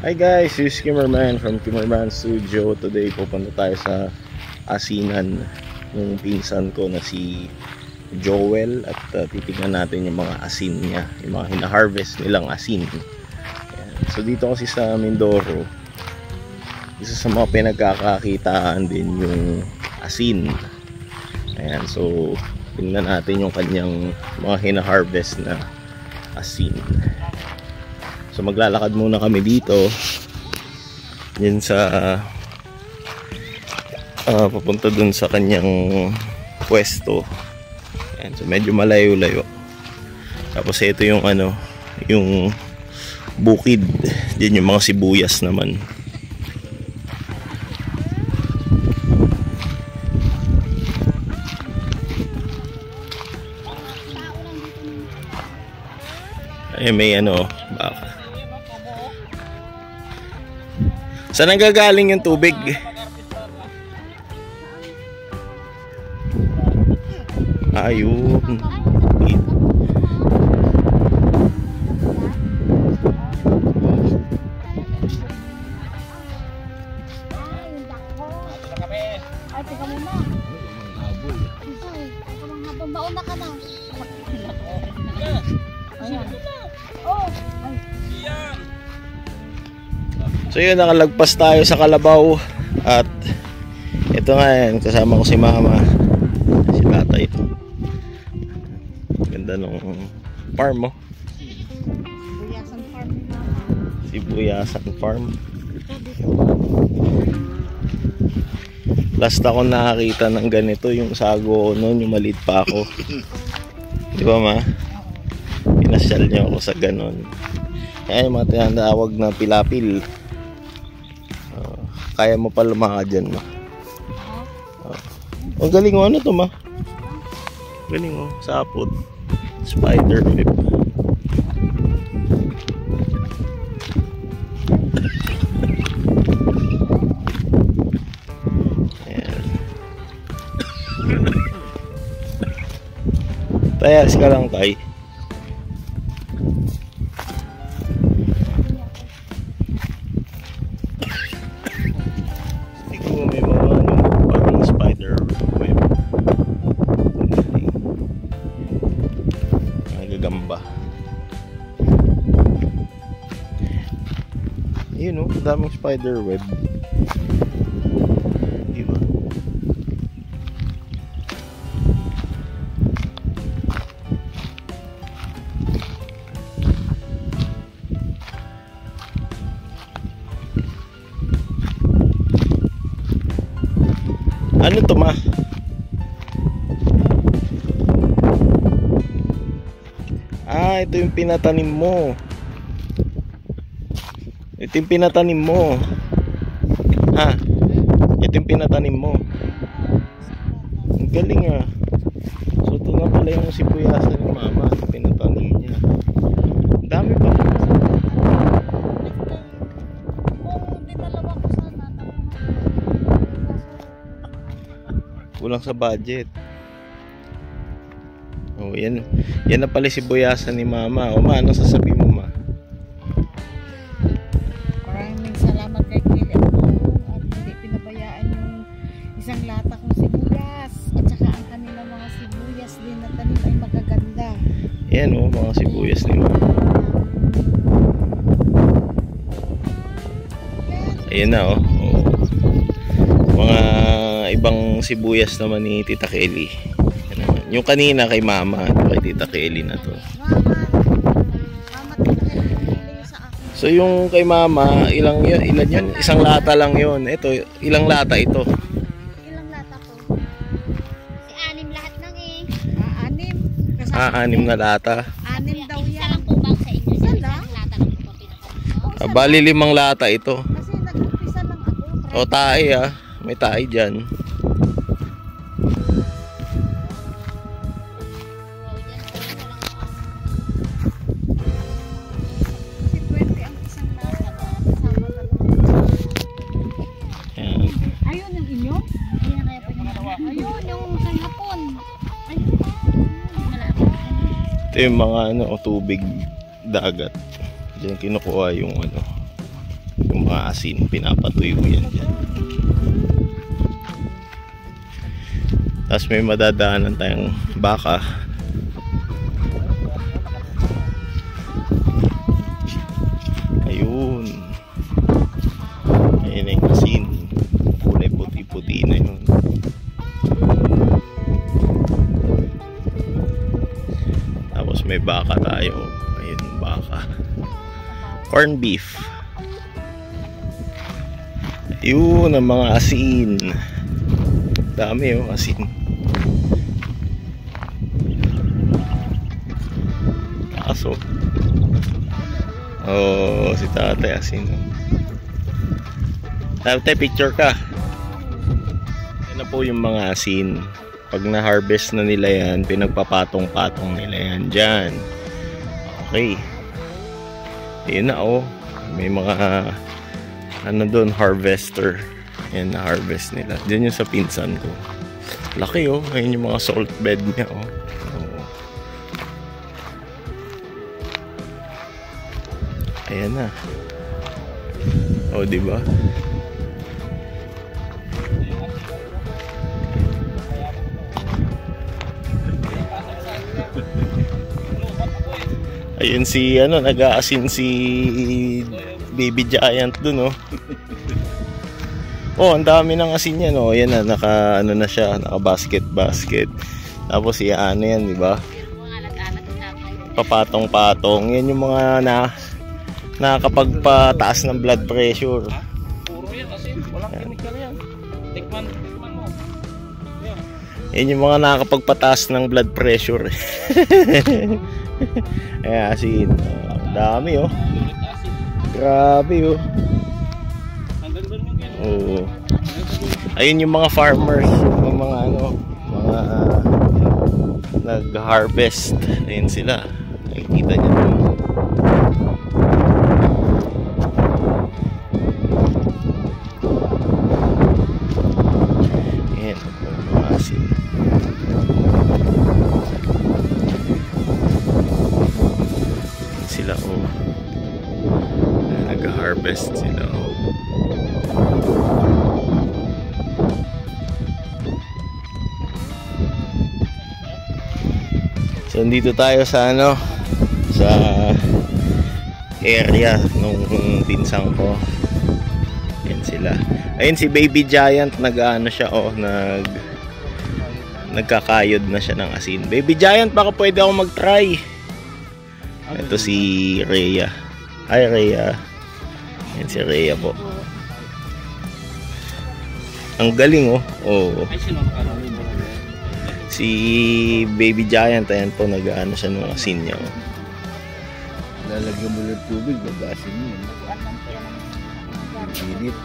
Hi guys, this is Kimmerman from Kimmerman Studio. Today pupunta tayo sa asinan ng pinsan ko na si Joel at titignan natin yung mga asin niya, yung mga hina-harvest nilang asin. Ayan. So dito kasi sa Mindoro, isa sa mga pinagkakakitaan din yung asin. Ayan, so tingnan natin yung kanyang mga hina-harvest na asin. So maglalakad muna kami dito din sa papunta dun sa kanyang pwesto. Ayan, so medyo malayo-layo. Tapos ito yung yung bukid. Diyan yung mga sibuyas naman. Ay, may baka. Saan nanggagaling yung tubig? Ayun. So yun, nakalagpas tayo sa Kalabaw. At ito nga yan, kasama ko si mama, si tatay. Ganda nung farm mo. Sibuyasan farm. Sibuyasan farm. Last ako nakakita ng ganito, yung sago noon, yung maliit pa ako. Di ba ma? Pinasyal niyo ako sa ganon. Kaya yung mga tinatawag na pilapil. Kaya mo pa lumakad dyan, ma. Ang galing mo, ano to, ma? Galing mo, sapot. Spider web. Ayan. Tayas ka lang, tay. Gamba. Yun daming spider web. Diba? Ano to, ma? Ito yung pinatanim mo. Ito yung pinatanim mo. Ha? Ito yung pinatanim mo. Ang galing ah. So ito nga pala yung sibuyasan ni mama. Pinatanim niya. Ang dami pa. Kulang sa budget. Oh, yan na pala sibuyasan ni mama. O ma, anong sasabihin mo, ma? Maraming salamat kay Kili at hindi pinabayaan yung isang lata kong sibuyas. At saka ang kanilang mga sibuyas din na tanim ay magaganda. Yan mga sibuyas ni mama. Ayan na mga ibang sibuyas naman ni Tita Kelly. Yung kanina kay mama, kay Tita Kelly na to. So yung kay mama, ilan yun? Isang lata lang yun. Ito, ilang lata ito? Ilang lata ko? Anim lahat nang Anim. Anim na lata. Anim daw Isa yan. lang po ba sa inyo? Isang lata lang po pinakain. Bali 5 lata ito. Kasi nag-umpisa lang ako. O tae may tae dyan. Ayun yung inyo? Ayun yung kay hapon. Ito yung mga tubig dagat. Diyan kinukuha yung mga asin, pinapatuyo yan dyan. Tapos may madadaanan tayong baka. Ayun. Ayun yung asin. Kulay puti-puti na yun. Tapos may baka tayo. Ayun, baka. Corn beef. Ayun ang mga asin. Dami yung asin. Kaso si tatay asin. Tatay, picture ka. Yan na po yung mga asin. Pag na-harvest na nila yan, pinagpapatong-patong nila yan dyan. Okay. Yun na may mga ano doon, harvester. Yan, na-harvest nila. Diyan yung sa pinsan ko. Laki ayun yung mga salt bed niya Ayan na. Diba? Ayun si nag-aasin si Baby Giant dun ang dami ng asin yan Yan na, naka na siya, naka basket. Tapos yan, di ba? Papatong-patong. Yan yung mga nakakapagpataas ng blood pressure. Puro yan asin, walang chemical yan. Tikman mo. Yan yung mga nakakapagpataas ng blood pressure. Ayan, asin. Dami Grabe Hanggang doon yung gano'n. Ayun yung mga farmers, yung mga nag-harvest. Ayun sila. Nakikita niyo doon. Ayan, mga asin. Sila nag-harvest sila So dito tayo sa sa area nung pinsang ko. Yan sila. Ayun si Baby Giant, siya nagkakayod na siya ng asin. Baby Giant, baka pwede ako mag-try. Ito si Rhea. Hi Rhea. Yan si Rhea po. Ang galing Si Baby Giant, ayan po, nag-ano siya ng asin niya Lalagyan mo ng tubig, mag-asin mo Init.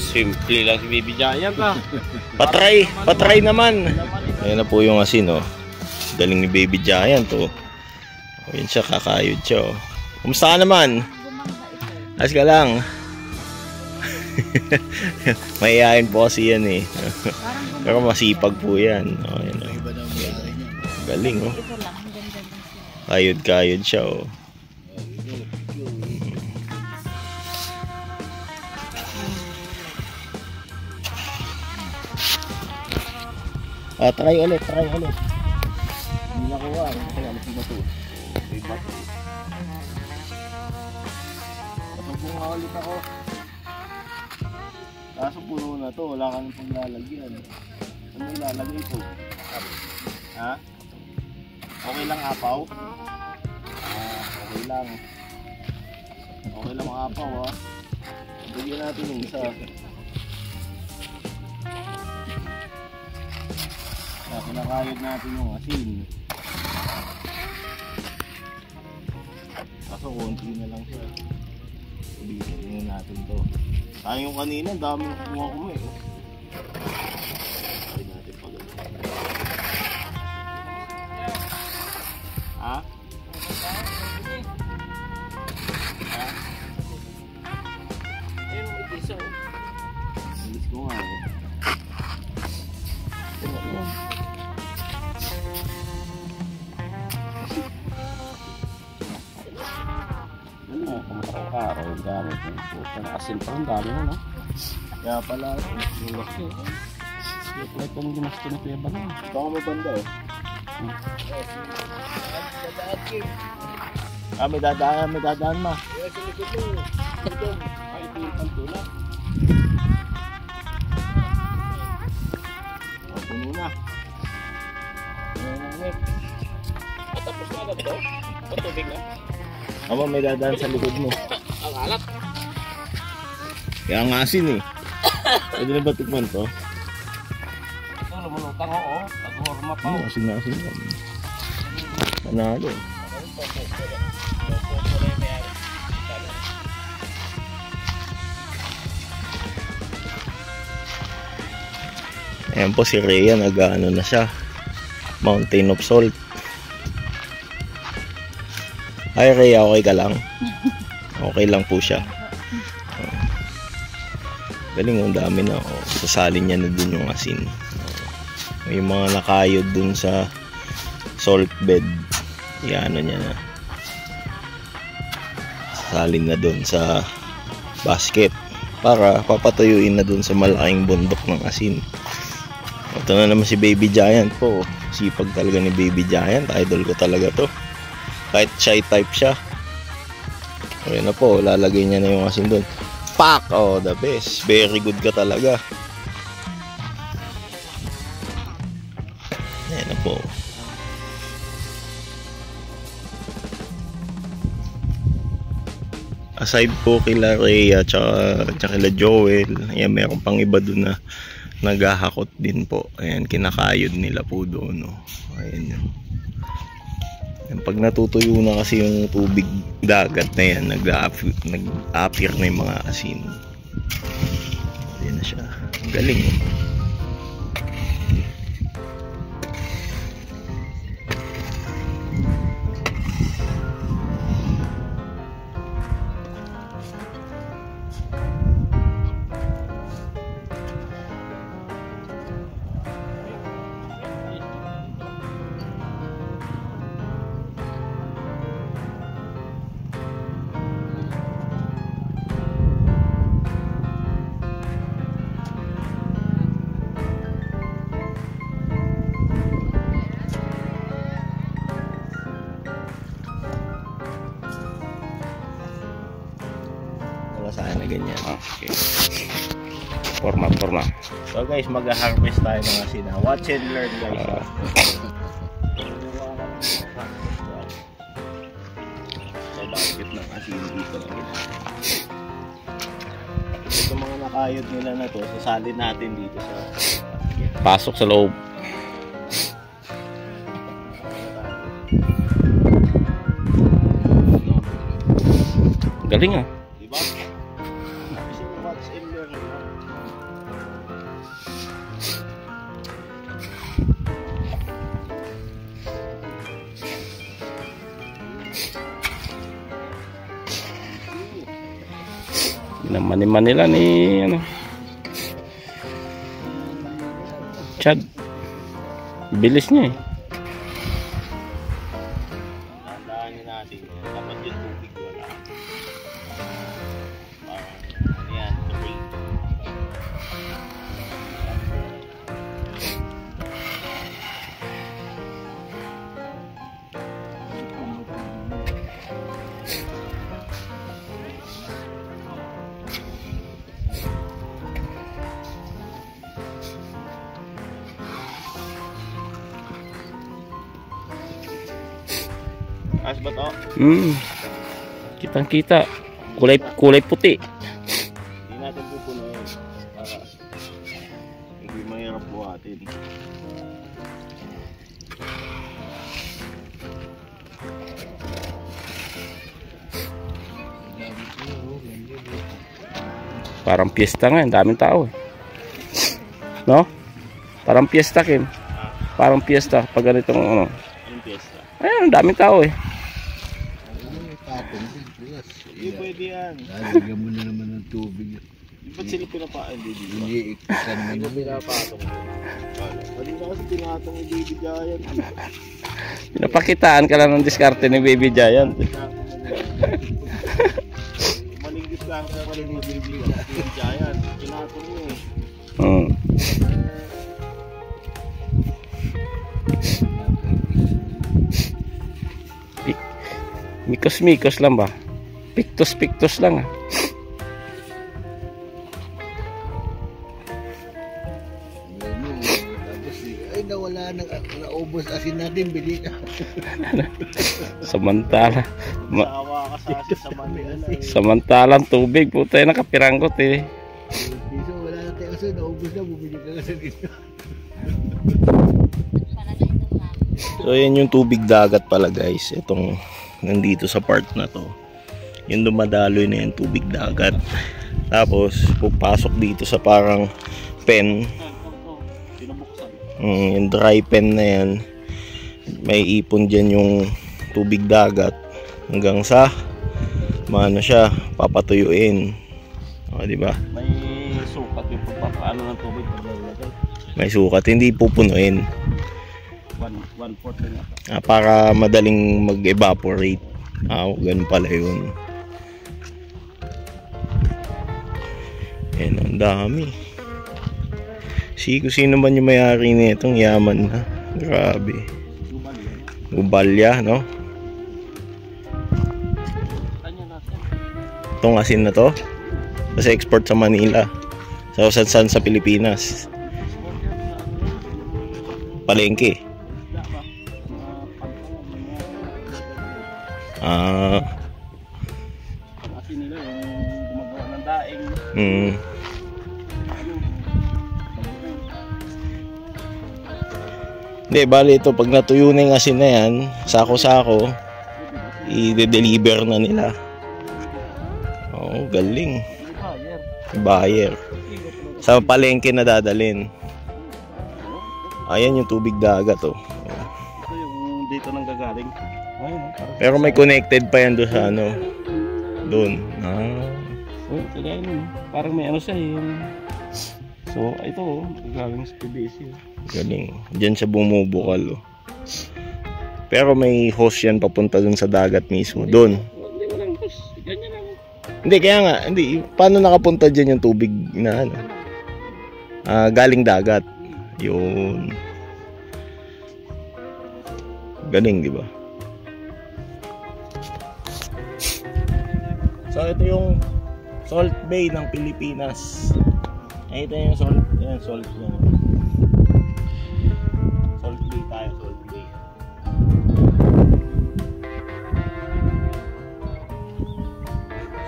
Simple lang si Baby Giant Patry naman. Ayan na po yung asin Galing ni Baby Giant Ayan siya, kakayod siya Kumusta ka naman? Ayos ka lang. Mayayain po kasi yan Pero masipag po yan Galing Kayod siya Try ulit Hindi nakuha Kaya alas yung bato Patugong nga ulit ako Kaso puro na to, wala ka nang paglalagyan. Ano ilalagay ko? Ha? Okay lang apaw? Okay lang. Okay lang apaw Bigyan natin yung isa. Pinakayod natin yung asin. Kaso konti na lang siya. Bigyan natin to. Tayong kanina, daming kuha ko Try natin pag Ha? Ayun, may piso. Bilis ko nga araw-araw yung gamit mo. Puta na asin pa ang dami mo, no? Kaya pala, Yung laki. Yung play kong ginusto ni Kuya Ban. baka may banda oh. May dadaan ma. Ay, ito yung pantula. Puno na. Tapos na agad ito. Patubig na. Ama, may dadaan sa likod mo. Ang alat. Kaya ang asin eh. Pwede na ba tikman to? Ito, lumulutang oo. Nag-horma pa. Asin na asin yan. Panalo. Ayan po si Rhea, nag-ano na siya. Mountain of Salt. Ay Rhea, okay ka lang? Okay lang po siya. Galing, ang dami na. Sasalin niya na dun yung asin. May mga nakayod dun sa salt bed. Iano niya na. Sasalin na dun sa basket para papatuyuin na dun sa malaking bundok ng asin. Ito na naman si Baby Giant po. Sipag talaga ni Baby Giant. Idol ko talaga to. Kahit shy type siya. Okay na po, lalagay niya na yung asin dun. Pak! Oh, the best. Very good ka talaga. Ayan na po. Aside po kila Rhea tsaka kila Joel, ayan, meron pang iba dun na naghahakot din po. Ayan, kinakayod nila po doon. No? Ayan yun. Ayan, pag natutuyo na kasi yung tubig dagat na yan, nag-appear na yung mga asin. Ayan na siya. Ang galing. Sana ganyan. Okay. Forma. So guys, mag-harvest tayo ng asin. Watch and learn guys. Sa basket ng asin dito lang. Ito mga nakayod nila na to, sasalin natin dito sa Pasok sa loob. Galing ah. diba? Kasi watch and learn. Naman nila ni ano. Chad. Bilis niya eh. Tandaan natin. Dapat yung tubig wala. Parang ano yan, tubig. As ba to? Kitang-kita. Kulay puti. Hindi natin pupunuin para hindi mahirap buhatin. Parang piyesta nga, ang daming tao eh. No? Parang piyesta Kim. Parang piyesta pag ganitong ano. Anong piyesta? Ayun, ang daming tao eh. Hindi pwede yan. Lalagyan mo na naman ng tubig. Ba't sila pinapaan? Hindi dito. Iniiktisan mo na. Pinapatong. Pwede na kasi pinatong yung Baby Giant. Pinapakitaan ka lang ng diskarte ni Baby Giant. Mikos-mikos lang ba? Pictus-pictus lang ah. Tapos ay nawala na, naubos asin natin, bili ka. Samantala. Sawa ka sa Manila. Samantalang tubig. Puta yung nakapiranggot eh. Piso, wala na tayo asin, naubos na, bumili ka kasi dito. So yan yung tubig dagat pala guys. Itong nandito sa part na to. Yung dumadaloy na yung tubig dagat. Tapos pupasok dito sa parang pen. Yung dry pen na yan. May ipon dyan yung tubig dagat. Hanggang sa maano siya, papatuyuin. O, diba? May sukat yung pagpapaano ng tubig. May sukat, hindi pupunuin. 1/4 na. Para madaling mag-evaporate. Ganun pala yun. Yan, ang dami. Sino man yung may-ari nitong yaman na. Grabe. Gubalya, no? Itong asin na to. Kasi export sa Manila. Sa saan sa Pilipinas. Palengke. Kasi nila yung gumagawa ng daing. Hindi, bali ito pag natuyo na yung asin na yan, sako-sako, i-deliver na nila. Galing. Buyer. Sa palengke na dadalhin. Ayan yung tubig dagat oh. Ito yung dito nang gagaling. Pero may connected pa yan doon sa ano. Doon. Kaya yun. Parang may ano siya yung... So, ito oh. Galing sa PBC. Galing. Diyan siya bumubukal oh. Pero may hose yan papunta doon sa dagat mismo. Doon. Hindi, walang hose. Ganyan lang. Hindi, kaya nga. Hindi. Paano nakapunta dyan yung tubig na ano? Galing dagat. Yun. Galing, di ba? So, ito yung Salt Bay ng Pilipinas. Ito yung salt. Ayan, salt yan. Salt Bay tayo, Salt Bay.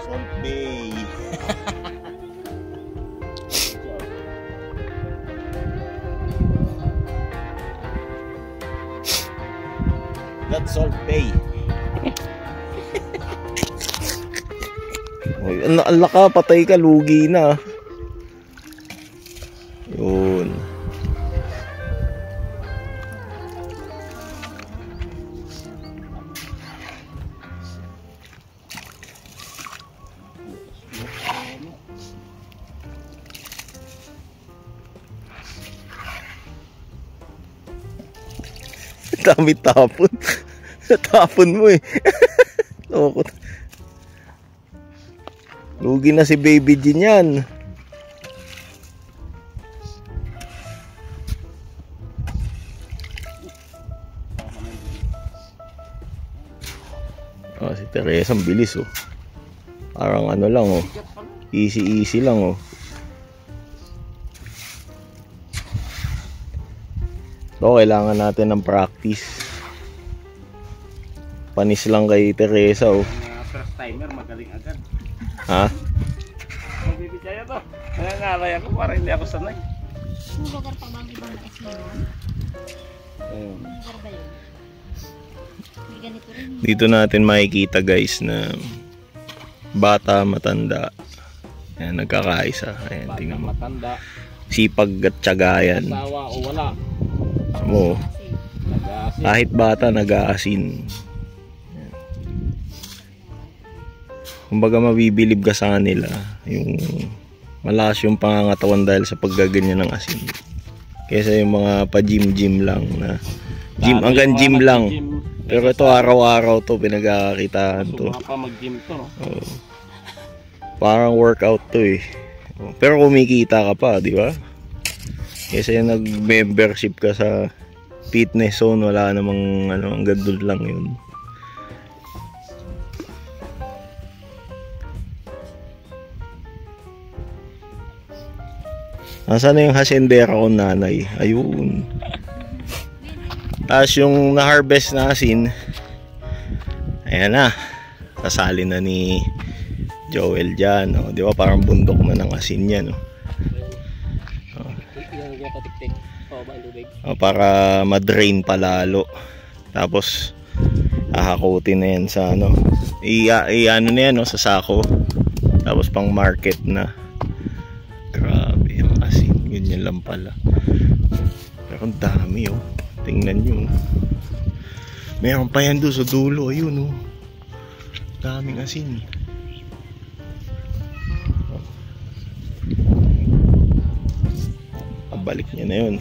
Salt Bay. That's Salt Bay. Ang laka, patay ka, lugi na. Yun. Dami tapon. Tapon mo eh. Loko. Lugi na si Baby Jean yan. Si Teresa ang bilis oh. Parang ano lang oh. Easy lang oh. So kailangan natin ng practice. Panis lang kay Teresa oh. First timer magaling agad. Ha? Magbibigay to. Nangangalay ako para hindi ako sanay. Yung lugar pa bang ibang nakasinan? Yung lugar ba yun? May ganito rin. Dito natin makikita guys na bata, matanda. Ayan, nagkakaisa. Ayan, tingnan mo. Matanda. Sipag at tiyaga yan. Asawa o wala. Mo, Nag-aasin. kahit bata nag-aasin. Kumbaga mabibilib ka sa kanila. Yung malakas yung pangangatawan dahil sa paggaganyan ng asin. Kesa yung mga pa-gym lang na gym, hanggang gym lang. Pero ito araw-araw to pinagkakakitaan to. Subukan pa mag-gym to. No? Parang workout to eh. Pero kumikita ka pa, di ba? Kasi nag-membership ka sa fitness zone, wala namang ano, ang gandun lang yun. Nasaan na yung hasendera ko nanay? Ayun. Tapos yung na-harvest na asin, ayan na. Kasali na ni Joel dyan. Oh. Di ba parang bundok na ng asin yan. Oh. Oh, para madrain palalo. Tapos hahakutin na yan sa ano. I-ano na yan, no, sa sako. Tapos pang market na. Grabe yung asin. Ganyan lang pala. Pero ang dami, oh. Tingnan nyo. Meron pa yan doon sa dulo. Ayun, oh. Daming asin. Pabalik niya na yun.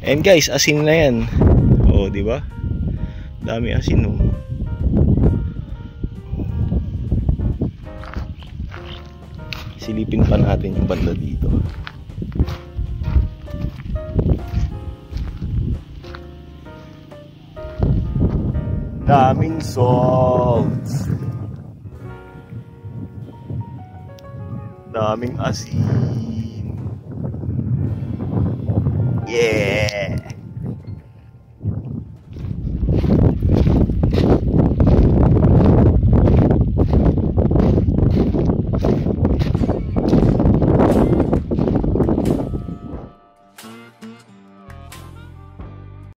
And guys, asin na yan. Oh, di ba? Dami asin, oh. Silipin pa natin yung banda dito. Daming salt. Daming asin. Yeah.